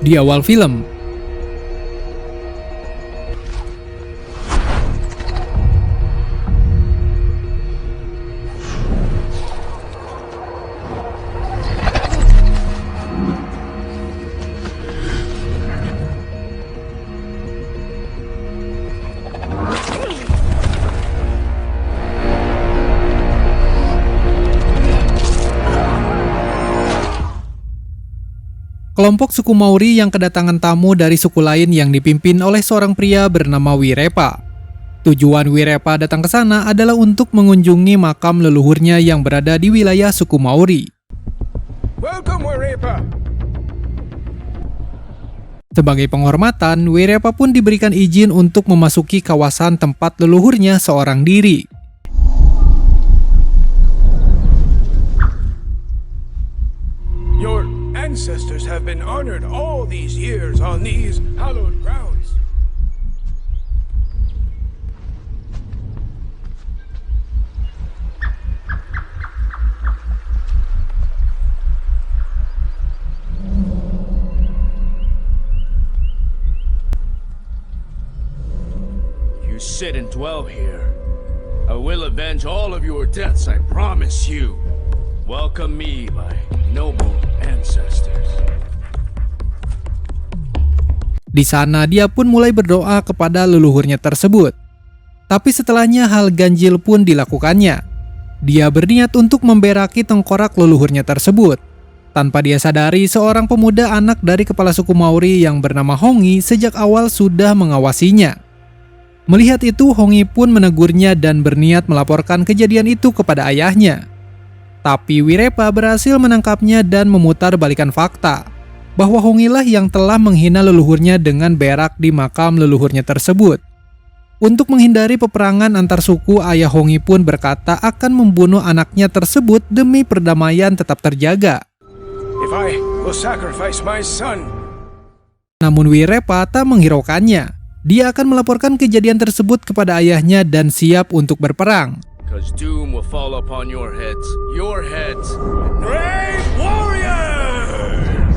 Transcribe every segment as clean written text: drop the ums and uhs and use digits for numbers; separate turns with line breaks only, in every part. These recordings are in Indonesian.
Di awal film, kelompok suku Maori yang kedatangan tamu dari suku lain yang dipimpin oleh seorang pria bernama Wirepa. Tujuan Wirepa datang ke sana adalah untuk mengunjungi makam leluhurnya yang berada di wilayah suku Maori.
Welcome, Wirepa.
Sebagai penghormatan, Wirepa pun diberikan izin untuk memasuki kawasan tempat leluhurnya seorang diri.
Your ancestors have been honored all these years on these hallowed grounds. You sit and dwell here. I will avenge all of your deaths, I promise you. Welcome me, my noble ancestors.
Di sana dia pun mulai berdoa kepada leluhurnya tersebut. Tapi setelahnya hal ganjil pun dilakukannya. Dia berniat untuk memberaki tengkorak leluhurnya tersebut. Tanpa dia sadari, seorang pemuda anak dari kepala suku Maori yang bernama Hongi sejak awal sudah mengawasinya. Melihat itu, Hongi pun menegurnya dan berniat melaporkan kejadian itu kepada ayahnya. Tapi Wirepa berhasil menangkapnya dan memutar balikan fakta bahwa Hongilah yang telah menghina leluhurnya dengan berak di makam leluhurnya tersebut. Untuk menghindari peperangan antar suku, ayah Hongi pun berkata akan membunuh anaknya tersebut demi perdamaian tetap terjaga.
If I will sacrifice my son.
Namun Wirepa tak menghiraukannya. Dia akan melaporkan kejadian tersebut kepada ayahnya dan siap untuk berperang.
Because doom will fall upon your heads. Your heads. Brave warriors!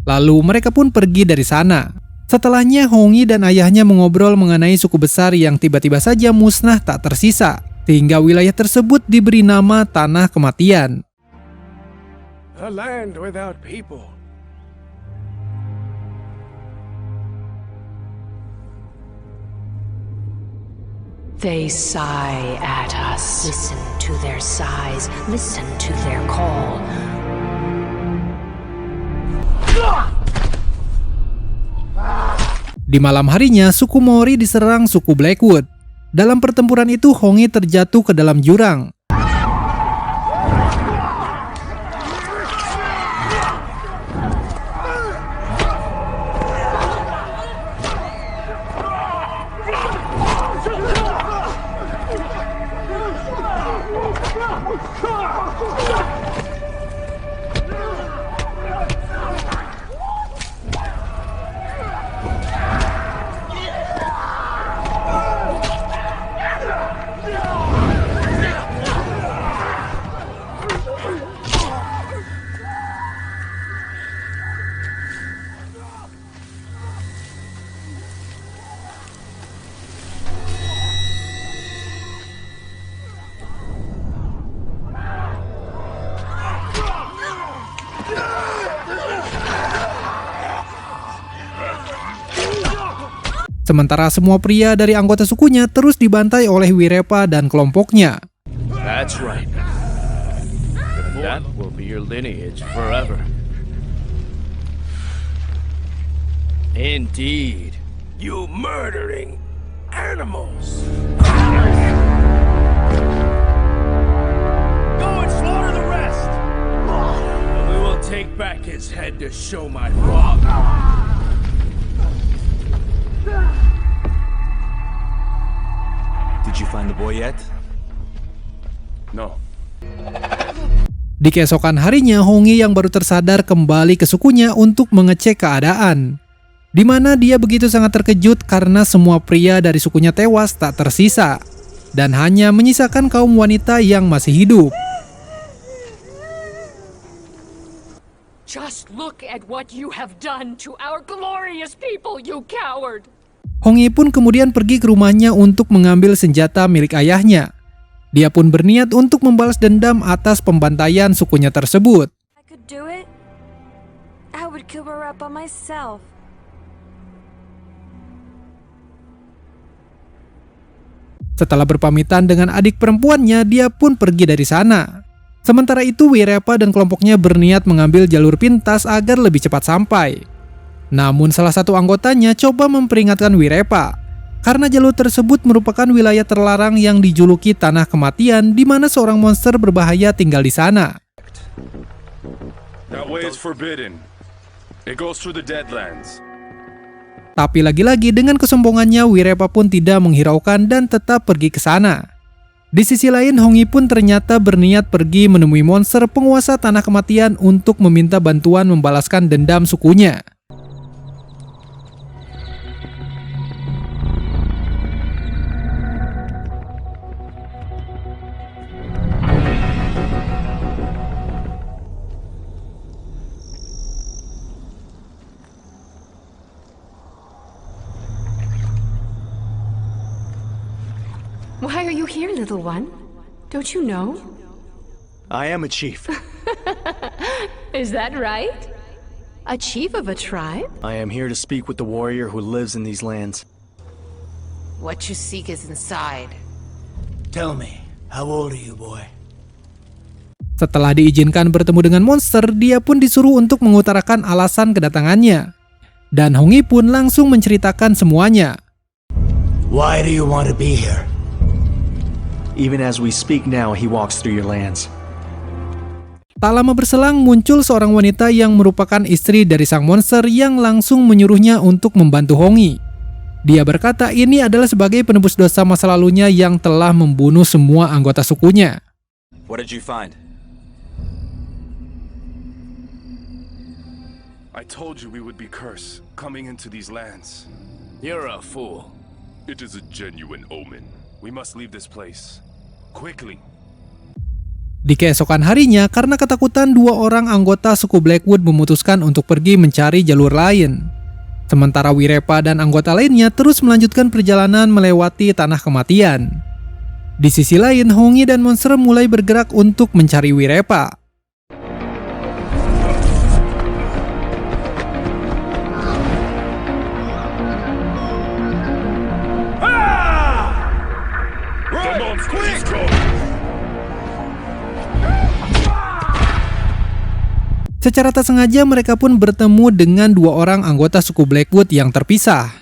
Lalu mereka pun pergi dari sana. Setelahnya Hongi dan ayahnya mengobrol mengenai suku besar yang tiba-tiba saja musnah tak tersisa, sehingga wilayah tersebut diberi nama Tanah Kematian.
A land without people.
They sigh at us. Listen to their sighs. Listen to their call.
Di malam harinya, suku Maori diserang suku Blackwood. Dalam pertempuran itu, Hongi terjatuh ke dalam jurang. Sementara semua pria dari anggota sukunya terus dibantai oleh Wirepa dan kelompoknya.
That's right. And that will be your lineage forever. Indeed. You murdering animals. Go and slaughter the rest. And we will take back his head to show my father.
Did you find the boy yet?
No.
Di keesokan harinya, Hongi yang baru tersadar kembali ke sukunya untuk mengecek keadaan. Di mana dia begitu sangat terkejut karena semua pria dari sukunya tewas tak tersisa, dan hanya menyisakan kaum wanita yang masih hidup.
Look at what you have done to our glorious people, you coward!
Hong Yi pun kemudian pergi ke rumahnya untuk mengambil senjata milik ayahnya. Dia pun berniat untuk membalas dendam atas pembantaian sukunya tersebut.
I could do it. I would cover up on myself.
Setelah berpamitan dengan adik perempuannya, dia pun pergi dari sana. Sementara itu, Wirepa dan kelompoknya berniat mengambil jalur pintas agar lebih cepat sampai. Namun salah satu anggotanya coba memperingatkan Wirepa, karena jalur tersebut merupakan wilayah terlarang yang dijuluki Tanah Kematian, di mana seorang monster berbahaya tinggal di sana.
That way is forbidden. It goes through the Deadlands.
Tapi lagi-lagi dengan kesombongannya, Wirepa pun tidak menghiraukan dan tetap pergi ke sana. Di sisi lain, Hong Yi pun ternyata berniat pergi menemui monster penguasa Tanah Kematian untuk meminta bantuan membalaskan dendam sukunya.
Why are you here, little one? Don't you know?
I am a chief.
Is that right? A chief of a tribe?
I am here to speak with the warrior who lives in these lands.
What you seek is inside.
Tell me, how old are you, boy?
Setelah diizinkan bertemu dengan monster, dia pun disuruh untuk mengutarakan alasan kedatangannya. Dan Hong Yi pun langsung menceritakan semuanya.
Why do you want to be here?
Even as we speak now, he walks through your lands.
Tak lama berselang muncul seorang wanita yang merupakan istri dari sang monster yang langsung menyuruhnya untuk membantu Hong Yi. Dia berkata ini adalah sebagai penebus dosa masa lalunya yang telah membunuh semua anggota sukunya.
What did you find?
I told you we would be cursed coming into these lands.
You're a fool.
It is a genuine omen. We must leave this place quickly.
Di keesokan harinya, karena ketakutan, dua orang anggota suku Blackwood memutuskan untuk pergi mencari jalur lain. Sementara Wirepa dan anggota lainnya terus melanjutkan perjalanan melewati Tanah Kematian. Di sisi lain, Hong Yi dan monster mulai bergerak untuk mencari Wirepa. Secara tak sengaja mereka pun bertemu dengan dua orang anggota suku Blackwood yang terpisah.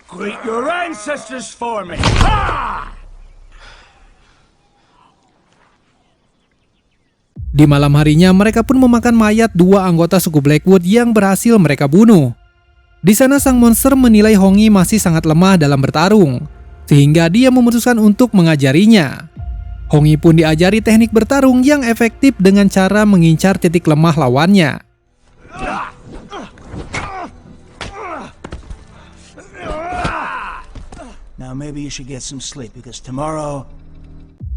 Greet your ancestors for me.
Di malam harinya mereka pun memakan mayat dua anggota suku Blackwood yang berhasil mereka bunuh. Di sana sang monster menilai Hong Yi masih sangat lemah dalam bertarung, sehingga dia memutuskan untuk mengajarinya. Hong Yi pun diajari teknik bertarung yang efektif dengan cara mengincar titik lemah lawannya.
Now maybe you should get some sleep because tomorrow.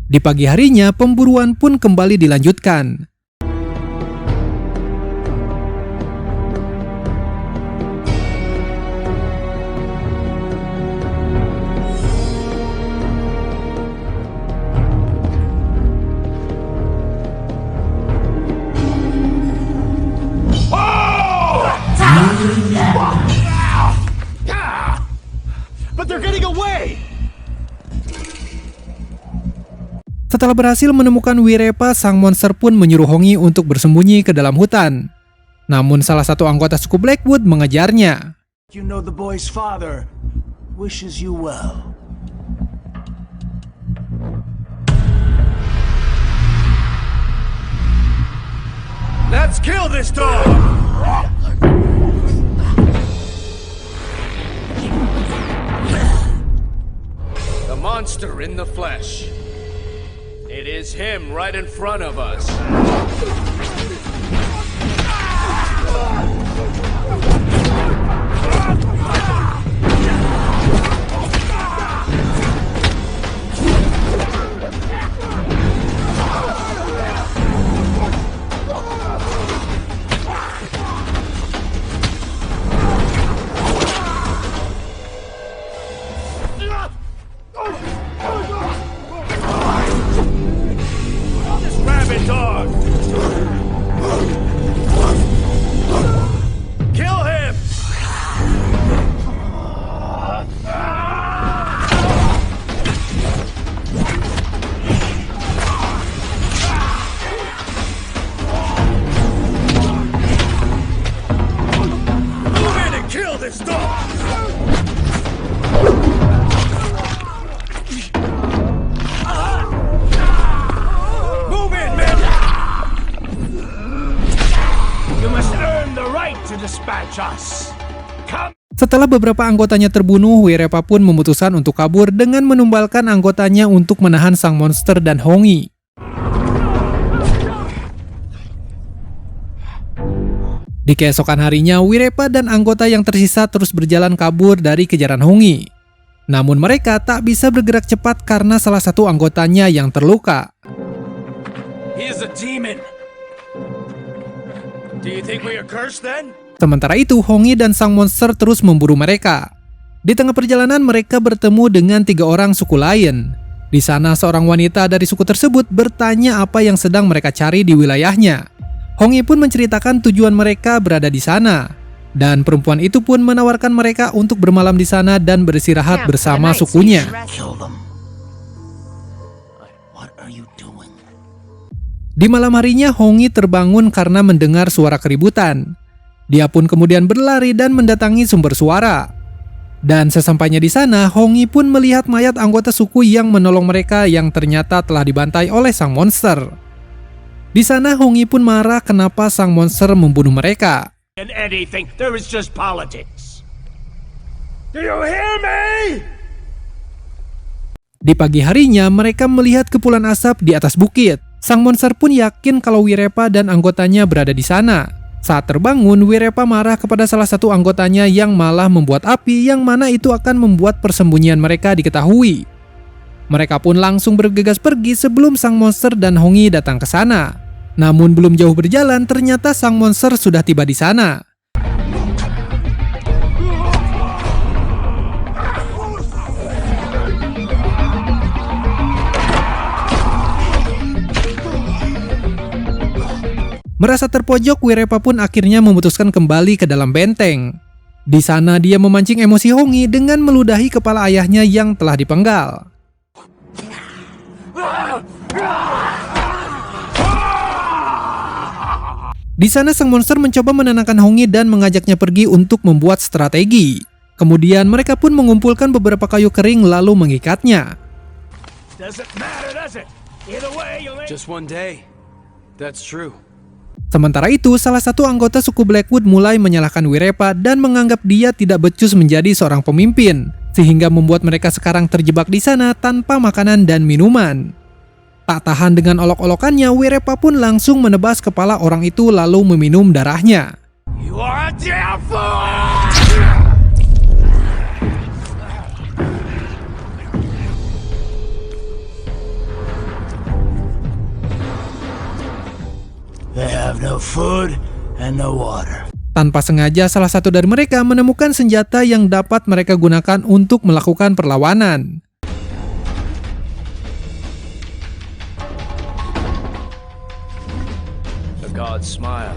Di pagi harinya pemburuan pun kembali dilanjutkan.
But they're getting away!
Setelah berhasil menemukan Wirepa, sang monster pun menyuruh Hong Yi untuk bersembunyi ke dalam hutan. Namun salah satu anggota suku Blackwood mengejarnya.
You know the boy's father wishes you well.
Let's kill this dog! The monster in the flesh. It is him right in front of us.
to dispatch us. Come.
Setelah beberapa anggotanya terbunuh, Wirepa pun memutuskan untuk kabur dengan menumbalkan anggotanya untuk menahan sang monster dan Hongi. Di keesokan harinya, Wirepa dan anggota yang tersisa terus berjalan kabur dari kejaran Hongi. Namun mereka tak bisa bergerak cepat karena salah satu anggotanya yang terluka.
He is a demon. Do you think we are cursed then?
Sementara itu, Hongi dan sang monster terus memburu mereka. Di tengah perjalanan, mereka bertemu dengan 3 orang suku lain. Di sana, seorang wanita dari suku tersebut bertanya apa yang sedang mereka cari di wilayahnya. Hongi pun menceritakan tujuan mereka berada di sana. Dan perempuan itu pun menawarkan mereka untuk bermalam di sana dan beristirahat bersama sukunya.
Kill them. What are you doing?
Di malam harinya, Hongi terbangun karena mendengar suara keributan. Dia pun kemudian berlari dan mendatangi sumber suara. Dan sesampainya di sana, Hongi pun melihat mayat anggota suku yang menolong mereka yang ternyata telah dibantai oleh sang monster. Di sana, Hongi pun marah kenapa sang monster membunuh mereka.
In anything, there is just politics. Do you hear me?
Di pagi harinya, mereka melihat kepulan asap di atas bukit. Sang monster pun yakin kalau Wirepa dan anggotanya berada di sana. Saat terbangun, Wirepa marah kepada salah satu anggotanya yang malah membuat api yang mana itu akan membuat persembunyian mereka diketahui. Mereka pun langsung bergegas pergi sebelum sang monster dan Hongi datang ke sana. Namun belum jauh berjalan, ternyata sang monster sudah tiba di sana. Merasa terpojok, Wirepa pun akhirnya memutuskan kembali ke dalam benteng. Di sana dia memancing emosi Hongi dengan meludahi kepala ayahnya yang telah dipenggal. Di sana sang monster mencoba menenangkan Hongi dan mengajaknya pergi untuk membuat strategi. Kemudian mereka pun mengumpulkan beberapa kayu kering lalu mengikatnya.
Doesn't matter, does it? Either way, you'll make...
Just one day. That's true.
Sementara itu, salah satu anggota suku Blackwood mulai menyalahkan Wirepa dan menganggap dia tidak becus menjadi seorang pemimpin, sehingga membuat mereka sekarang terjebak di sana tanpa makanan dan minuman. Tak tahan dengan olok-olokannya, Wirepa pun langsung menebas kepala orang itu lalu meminum darahnya.
You are a damn fool! They have no food and no water.
Tanpa sengaja, salah satu dari mereka menemukan senjata yang dapat mereka gunakan untuk melakukan perlawanan.
The gods smile.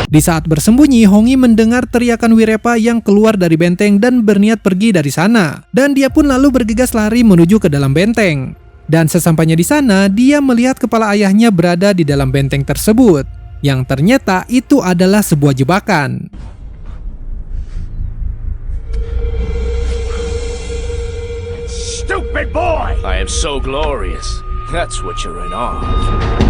Di saat bersembunyi, Hongi mendengar teriakan Wirepa yang keluar dari benteng dan berniat pergi dari sana. Dan dia pun lalu bergegas lari menuju ke dalam benteng. Dan sesampainya di sana, dia melihat kepala ayahnya berada di dalam benteng tersebut. Yang ternyata itu adalah sebuah jebakan.
Stupid boy!
I am so glorious. That's what you're in awe of.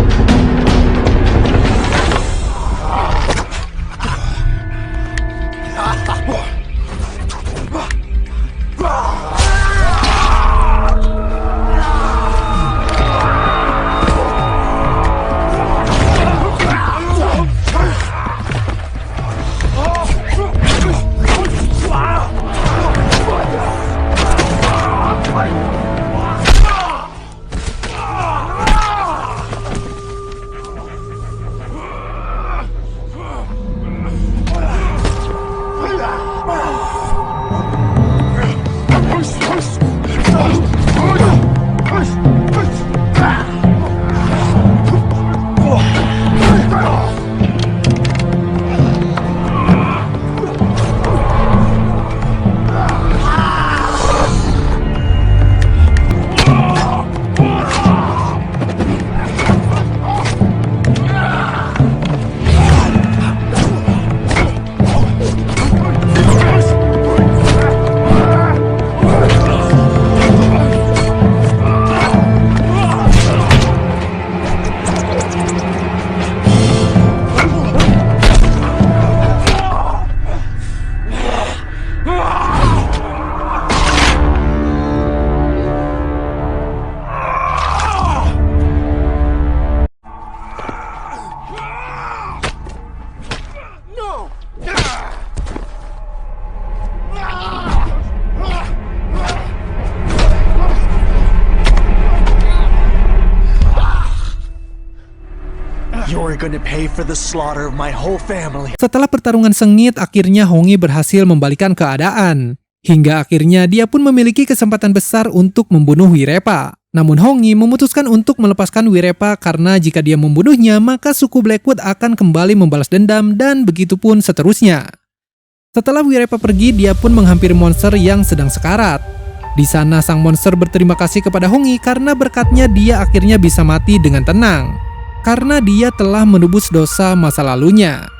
You're gonna pay for the slaughter of my whole family.
Setelah pertarungan sengit, akhirnya Hongyi berhasil membalikan keadaan. Hingga akhirnya dia pun memiliki kesempatan besar untuk membunuh Wirepa. Namun Hongyi memutuskan untuk melepaskan Wirepa karena jika dia membunuhnya, maka suku Blackwood akan kembali membalas dendam dan begitupun seterusnya. Setelah Wirepa pergi, dia pun menghampiri monster yang sedang sekarat. Di sana sang monster berterima kasih kepada Hongyi karena berkatnya dia akhirnya bisa mati dengan tenang. Karena dia telah menebus dosa masa lalunya.